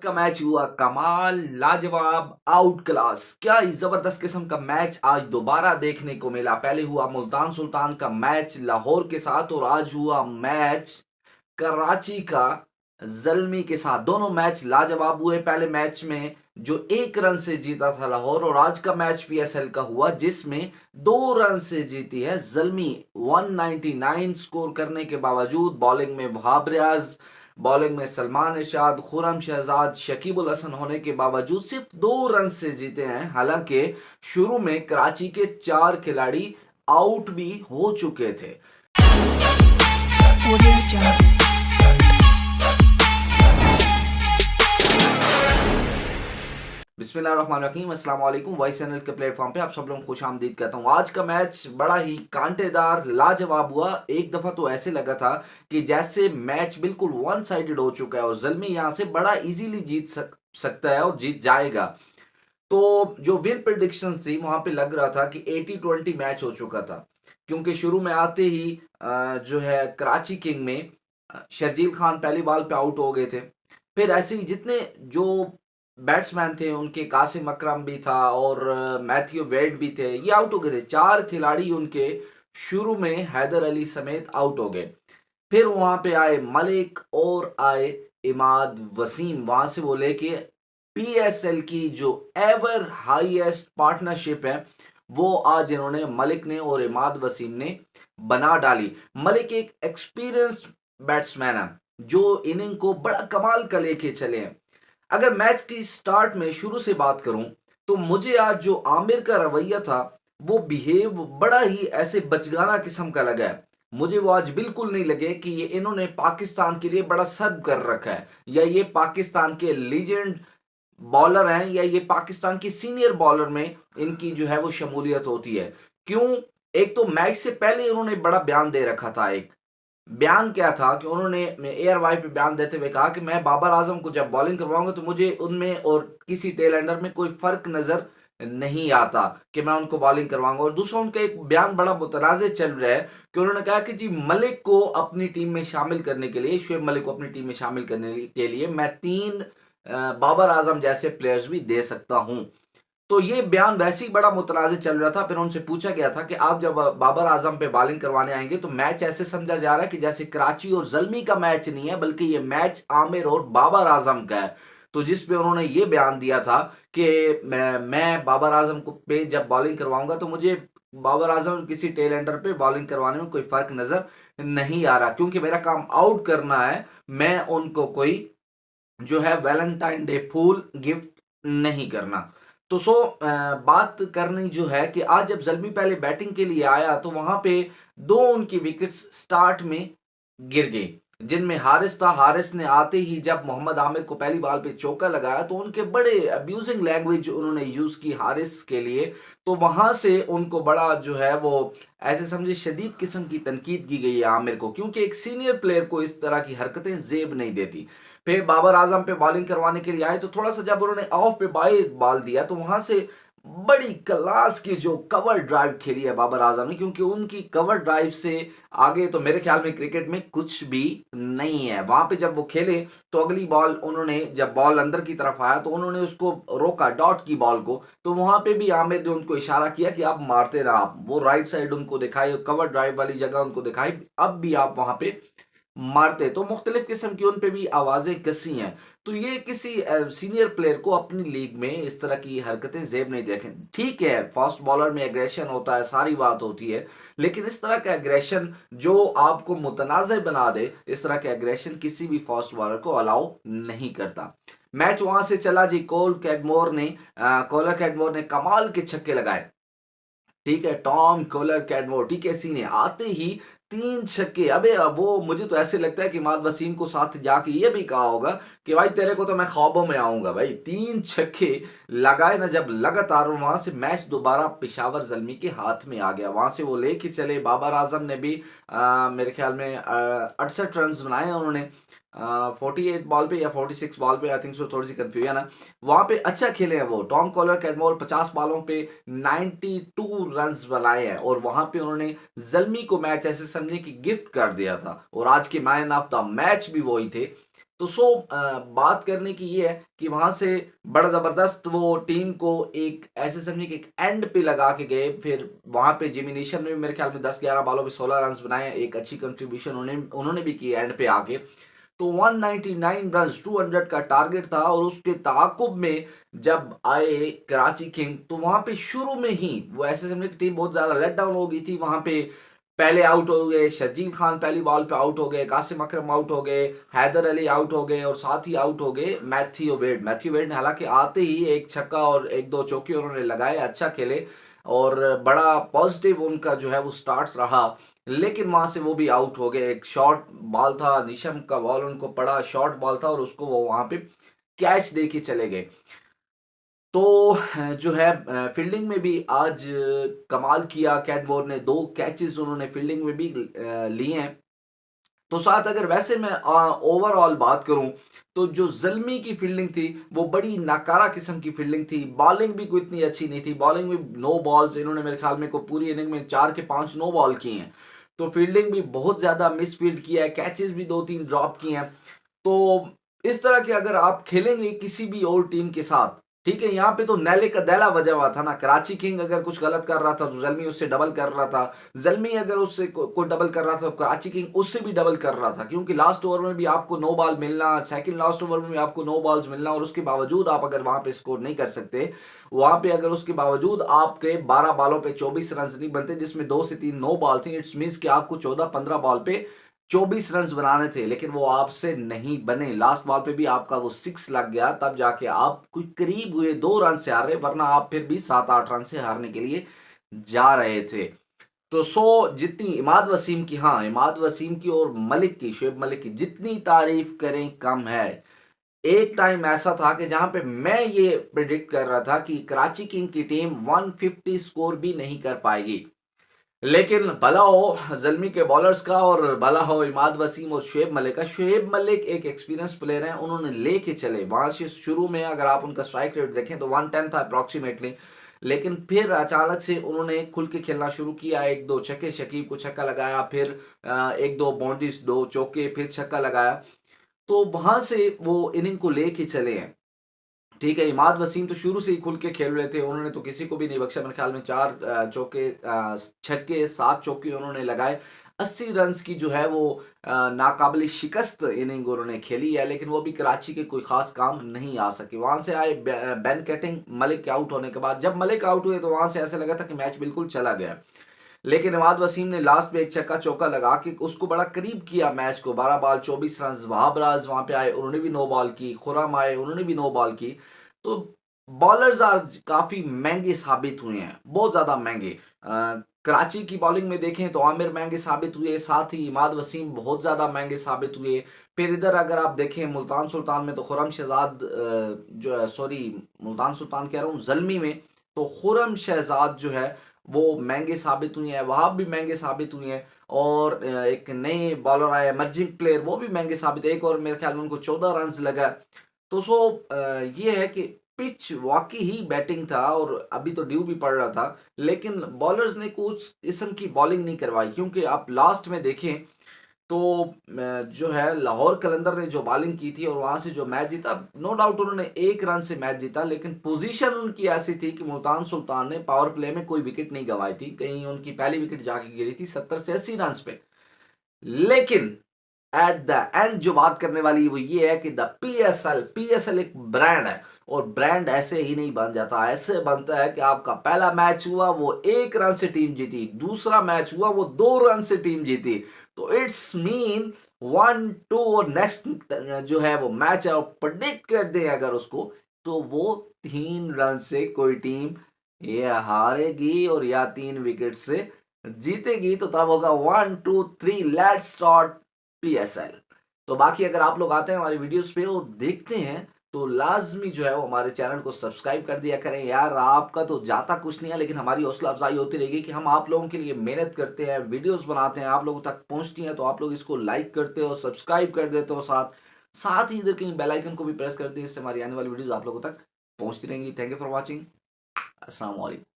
का मैच हुआ कमाल, लाजवाब, आउट क्लास। क्या ही जबरदस्त किस्म का मैच आज दोबारा देखने को मिला। पहले हुआ मुल्तान सुल्तान का मैच लाहौर के साथ और आज हुआ मैच कराची का ज़ल्मी के साथ। दोनों मैच लाजवाब हुए। पहले मैच में जो 1 रन से जीता था लाहौर, और आज का मैच पीएसएल का हुआ जिसमें 2 रन से जीती है ज़ल्मी। 199 स्कोर करने के बावजूद बॉलिंग में वहाब रियाज, बॉलिंग में सलमान इरशाद, खुरम शहजाद, शकीब उल हसन होने के बावजूद सिर्फ 2 रन से जीते हैं। हालांकि शुरू में कराची के 4 खिलाड़ी आउट भी हो चुके थे। बिस्मिल्लाहिर्रहमानिर्रहीम, अस्सलाम वालेकुम। वॉइस चैनल के प्लेटफॉर्म पे आप सब लोग खुश आमदीद कहता हूँ। आज का मैच बड़ा ही कांटेदार, लाजवाब हुआ। एक दफा तो ऐसे लगा था कि जैसे मैच बिल्कुल वन साइडेड हो चुका है और ज़ल्मी यहाँ से बड़ा इजीली जीत सकता है और जीत जाएगा। तो जो विन प्रेडिक्शन थी वहां पे लग रहा था कि 80-20 मैच हो चुका था, क्योंकि शुरू में आते ही जो है कराची किंग में शर्जील खान पहली बॉल पे आउट हो गए थे। फिर ऐसे ही जितने जो बैट्समैन थे उनके, कासिम अकरम भी था और मैथ्यू वेड भी थे, ये आउट हो गए थे। 4 खिलाड़ी उनके शुरू में हैदर अली समेत आउट हो गए। फिर वहां पे आए मलिक और आए इमाद वसीम। वहां से वो लेके पीएसएल की जो एवर हाईएस्ट पार्टनरशिप है वो आज इन्होंने, मलिक ने और इमाद वसीम ने बना डाली। मलिक एक एक्सपीरियंस्ड बैट्समैन है जो इनिंग को बड़ा कमाल का लेके चले हैं। अगर मैच की स्टार्ट में शुरू से बात करूं तो मुझे आज जो आमिर का रवैया था वो बिहेव बड़ा ही ऐसे बचगाना किस्म का लगा है। मुझे वो आज बिल्कुल नहीं लगे कि ये इन्होंने पाकिस्तान के लिए बड़ा सर्व कर रखा है, या ये पाकिस्तान के लीजेंड बॉलर हैं, या ये पाकिस्तान की सीनियर बॉलर में इनकी जो है वो शमूलियत होती है। क्यों? एक तो मैच से पहले उन्होंने बड़ा बयान दे रखा था। एक बयान क्या था कि उन्होंने एयर वाई पे बयान देते हुए कहा कि मैं बाबर आजम को जब बॉलिंग करवाऊंगा तो मुझे उनमें और किसी टेल एंडर में कोई फर्क नजर नहीं आता कि मैं उनको बॉलिंग करवाऊंगा। और दूसरा उनका एक बयान बड़ा मुतनाज़ चल रहा है कि उन्होंने कहा कि जी मलिक को अपनी टीम में शामिल करने के लिए, शुएब मलिक को अपनी टीम में शामिल करने के लिए मैं 3 बाबर आजम जैसे प्लेयर्स भी दे सकता हूं। तो ये बयान वैसे ही बड़ा मुतनाज़ चल रहा था। फिर उनसे पूछा गया था कि आप जब बाबर आजम पे बॉलिंग करवाने आएंगे तो मैच ऐसे समझा जा रहा है कि जैसे कराची और ज़ल्मी का मैच नहीं है, बल्कि ये मैच आमिर और बाबर आजम का है। तो जिस पे उन्होंने ये बयान दिया था कि मैं बाबर आजम को पे जब बॉलिंग करवाऊंगा तो मुझे बाबर आजम किसी टेल एंडर पे बॉलिंग करवाने में कोई फर्क नजर नहीं आ रहा, क्योंकि मेरा काम आउट करना है। मैं उनको कोई जो है वैलेंटाइन डे फूल गिफ्ट नहीं करना। तो बात करनी जो है कि आज जब ज़ल्मी पहले बैटिंग के लिए आया तो वहां पे 2 उनकी विकेट्स स्टार्ट में गिर गई, जिनमें हारिस था। हारिस ने आते ही जब मोहम्मद आमिर को पहली बॉल पे चौका लगाया तो उनके बड़े अब्यूजिंग लैंग्वेज उन्होंने यूज की हारिस के लिए। तो वहां से उनको बड़ा जो है वो ऐसे समझे शदीद किस्म की तनकीद की गई है आमिर को, क्योंकि एक सीनियर प्लेयर को इस तरह की हरकतें जेब नहीं देती। फिर बाबर आजम पे बॉलिंग करवाने के लिए आए तो थोड़ा सा जब उन्होंने ऑफ पे बॉल दिया तो वहां से बड़ी क्लास की जो कवर ड्राइव खेली है बाबर आजम ने, क्योंकि उनकी कवर ड्राइव से आगे तो मेरे ख्याल में क्रिकेट में कुछ भी नहीं है। वहां पे जब वो खेले तो अगली बॉल उन्होंने, जब बॉल अंदर की तरफ आया तो उन्होंने उसको रोका, डॉट की बॉल को। तो वहां पे भी आमिर ने उनको इशारा किया कि आप मारते ना, आप वो राइट साइड उनको दिखाई, कवर ड्राइव वाली जगह उनको दिखाई, अब भी आप वहां पे मारते। तो मुख्तलिफ किस्म की उन पे भी आवाजें कसी हैं। तो ये किसी सीनियर प्लेयर को अपनी लीग में इस तरह की हरकतें जेब नहीं देखें। ठीक है, फास्ट बॉलर में एग्रेशन होता है, सारी बात होती है, लेकिन इस तरह का एग्रेशन जो आपको मुतनाज़ बना दे, इस तरह का एग्रेशन किसी भी फास्ट बॉलर को अलाउ नहीं करता। मैच वहां से चला जी। कॉलर कैडमोर ने कमाल के छक्के लगाए। ठीक है, टॉम कोलर कैडमोर, ठीक है, सी ने आते ही 3 छक्के। अबे वो मुझे तो ऐसे लगता है कि इमाद वसीम को साथ जाके ये भी कहा होगा कि भाई तेरे को तो मैं ख्वाबों में आऊंगा। भाई 3 छक्के लगाए ना जब लगातार, वहां से मैच दोबारा पेशावर ज़ल्मी के हाथ में आ गया। वहां से वो लेके चले। बाबर आजम ने भी मेरे ख्याल में 68 रन बनाए उन्होंने 48 बॉल पे या 46 बॉल पे, आई थिंक सो, थोड़ी सी कंफ्यूजन है। वहां पे अच्छा खेले हैं वो। टॉम कॉलर कैडमोर 50 बॉलों पे 92 रन्स बनाए हैं और वहां पे उन्होंने ज़ल्मी को मैच ऐसे समझे कि गिफ्ट कर दिया था, और आज के मैन ऑफ द मैच भी वही थे। तो बात करने की ये है कि वहां से बड़ा जबरदस्त वो टीम को एक ऐसे समझे कि एक एंड पे लगा के गए। फिर वहां पे जिमी नीशम ने भी मेरे ख्याल में 10-11 बॉलों पे 16 रन बनाए, एक अच्छी कंट्रीब्यूशन उन्होंने भी की एंड पे आके। तो 199 रन 200 का टारगेट था, और उसके ताकुब में जब आए कराची किंग तो वहां पे शुरू में ही वो ऐसे समझे कि टीम बहुत ज्यादा लेट डाउन हो गई थी। वहां पे पहले आउट हो गए, शर्जील खान पहली बॉल पे आउट हो गए, कासिम अकरम आउट हो गए, हैदर अली आउट हो गए, और साथ ही आउट हो गए मैथ्यू वेड ने हालांकि आते ही एक छक्का और एक दो चौके उन्होंने लगाए, अच्छा खेले और बड़ा पॉजिटिव उनका जो है वो स्टार्ट रहा। लेकिन वहां से वो भी आउट हो गए। एक शॉर्ट बॉल था, निशम का बॉल उनको पड़ा, शॉर्ट बॉल था और उसको वो वहां पे कैच दे के चले गए। तो जो है फील्डिंग में भी आज कमाल किया कैटमोर ने, 2 कैचेस उन्होंने फील्डिंग में भी लिए हैं। तो साथ अगर वैसे मैं ओवरऑल बात करूं तो जो ज़ल्मी की फील्डिंग थी वो बड़ी नाकारा किस्म की फील्डिंग थी। बॉलिंग भी कोई इतनी अच्छी नहीं थी, बॉलिंग में नो बॉल्स इन्होंने मेरे ख्याल में को पूरी इनिंग में 4 के 5 नो बॉल किए हैं। तो फील्डिंग भी बहुत ज्यादा मिसफील्ड किया है, कैचेस भी 2-3 ड्रॉप किए हैं। तो इस तरह के अगर आप खेलेंगे किसी भी और टीम के साथ, ठीक है, यहाँ पे तो नैले का दैला बजा हुआ था ना। कराची किंग अगर कुछ गलत कर रहा था तो जल्मी उससे डबल कर रहा था, जल्मी अगर उससे को डबल कर रहा था तो कराची किंग उससे भी डबल कर रहा था, क्योंकि लास्ट ओवर में भी आपको नो बॉल मिलना, सेकंड लास्ट ओवर में भी आपको नो बॉल्स मिलना, और उसके बावजूद आप अगर वहां पे स्कोर नहीं कर सकते, वहां पे अगर उसके बावजूद आपके 12 बॉलों पे 24 रन नहीं बनते, जिसमें 2 से 3 नो बॉल थी, इट्स मीन्स कि आपको 14-15 बॉल पे 24 रन बनाने थे, लेकिन वो आपसे नहीं बने। लास्ट बॉल पे भी आपका वो 6 लग गया, तब जाके आप कोई करीब हुए 2 रन से हार रहे, वरना आप फिर भी 7-8 रन से हारने के लिए जा रहे थे। तो जितनी इमाद वसीम की, हाँ इमाद वसीम की और मलिक की, शोएब मलिक की जितनी तारीफ करें कम है। एक टाइम ऐसा था कि जहां पे मैं ये प्रिडिक्ट कर रहा था कि कराची किंग की टीम 150 स्कोर भी नहीं कर पाएगी, लेकिन भला हो जल्मी के बॉलर्स का और भला हो इमाद वसीम और शुएब मलिक का। शुएब मलिक एक एक्सपीरियंस प्लेयर हैं, उन्होंने लेके चले वहां से शुरू में। अगर आप उनका स्ट्राइक रेट देखें तो 110 था अप्रॉक्सीमेटली, लेकिन फिर अचानक से उन्होंने खुल के खेलना शुरू किया। एक दो छक्के, शकीब को छक्का लगाया, फिर एक दो बाउंड्रीज, 2 चौके, फिर छक्का लगाया, तो वहां से वो इनिंग को लेके चले हैं। ठीक है, इमाद वसीम तो शुरू से ही खुल के खेल रहे थे, उन्होंने तो किसी को भी नहीं बख्शा। मेरे ख्याल में 4 चौके, छक्के, 7 चौके उन्होंने लगाए। 80 रन की जो है वो नाकाबिल शिकस्त इनिंग उन्होंने खेली है, लेकिन वो भी कराची के कोई खास काम नहीं आ सके। वहां से आए बेन कैटिंग, मलिक के आउट होने के बाद। जब मलिक आउट हुए तो वहां से ऐसा लगा था कि मैच बिल्कुल चला गया, लेकिन इमाद वसीम ने लास्ट में एक छक्का चौका लगा के उसको बड़ा करीब किया मैच को। 12 बॉल 24 रन। वहाब राज वहां पे आए, उन्होंने भी नो बॉल की। खुरम आए, उन्होंने भी नो बॉल की। तो बॉलर्स आज काफी महंगे साबित हुए हैं, बहुत ज्यादा महंगे। कराची की बॉलिंग में देखें तो आमिर महंगे साबित हुए, साथ ही इमाद वसीम बहुत ज्यादा महंगे साबित हुए। फिर इधर अगर आप देखें मुल्तान सुल्तान में तो खुरम शहजाद, जो सॉरी मुल्तान सुल्तान कह रहा हूँ, जल्मी में तो खुरम शहजाद जो है वो महंगे साबित हुए हैं, वहां भी महंगे साबित हुए हैं। और एक नए बॉलर आए इमर्जिंग प्लेयर, वो भी महंगे साबित, एक और मेरे ख्याल में उनको 14 रन लगा। तो ये है कि पिच वाकई ही बैटिंग था, और अभी तो ड्यू भी पड़ रहा था, लेकिन बॉलर्स ने कुछ किस्म की बॉलिंग नहीं करवाई। क्योंकि आप लास्ट में देखें तो जो है लाहौर कलंदर ने जो बॉलिंग की थी और वहां से जो मैच जीता, नो डाउट उन्होंने 1 रन से मैच जीता, लेकिन पोजीशन उनकी ऐसी थी कि मुल्तान सुल्तान ने पावर प्ले में कोई विकेट नहीं गंवाई थी। कहीं उनकी पहली विकेट जाके गिरी थी 70 से 80 रन पे। लेकिन एट द एंड जो बात करने वाली वो ये है कि द पीएसएल एक ब्रांड है, और ब्रांड ऐसे ही नहीं बन जाता। ऐसे बनता है कि आपका पहला मैच हुआ वो 1 रन से टीम जीती, दूसरा मैच हुआ वो 2 रन से टीम जीती, तो इट्स मीन 1-2, और नेक्स्ट जो है वो मैच है और प्रेडिक्ट कर दे अगर उसको, तो वो 3 रन से कोई टीम ये हारेगी और या 3 विकेट से जीतेगी। तो तब होगा 1-2-3 लेट्स स्टार्ट पीएसएल। तो बाकी अगर आप लोग आते हैं हमारी वीडियोस पे और देखते हैं तो लाजमी जो है वो हमारे चैनल को सब्सक्राइब कर दिया करें यार। आपका तो जाता कुछ नहीं है, लेकिन हमारी हौसला अफजाई होती रहेगी कि हम आप लोगों के लिए मेहनत करते हैं, वीडियोस बनाते हैं, आप लोगों तक पहुंचती हैं, तो आप लोग इसको लाइक करते हो, सब्सक्राइब कर देते हो, साथ साथ ही इधर कहीं बेल आइकन को भी प्रेस कर दिए, इससे हमारी आने वाली वीडियोस आप लोगों तक पहुंचती रहेंगी। Thank you for watching. अस्सलाम वालेकुम।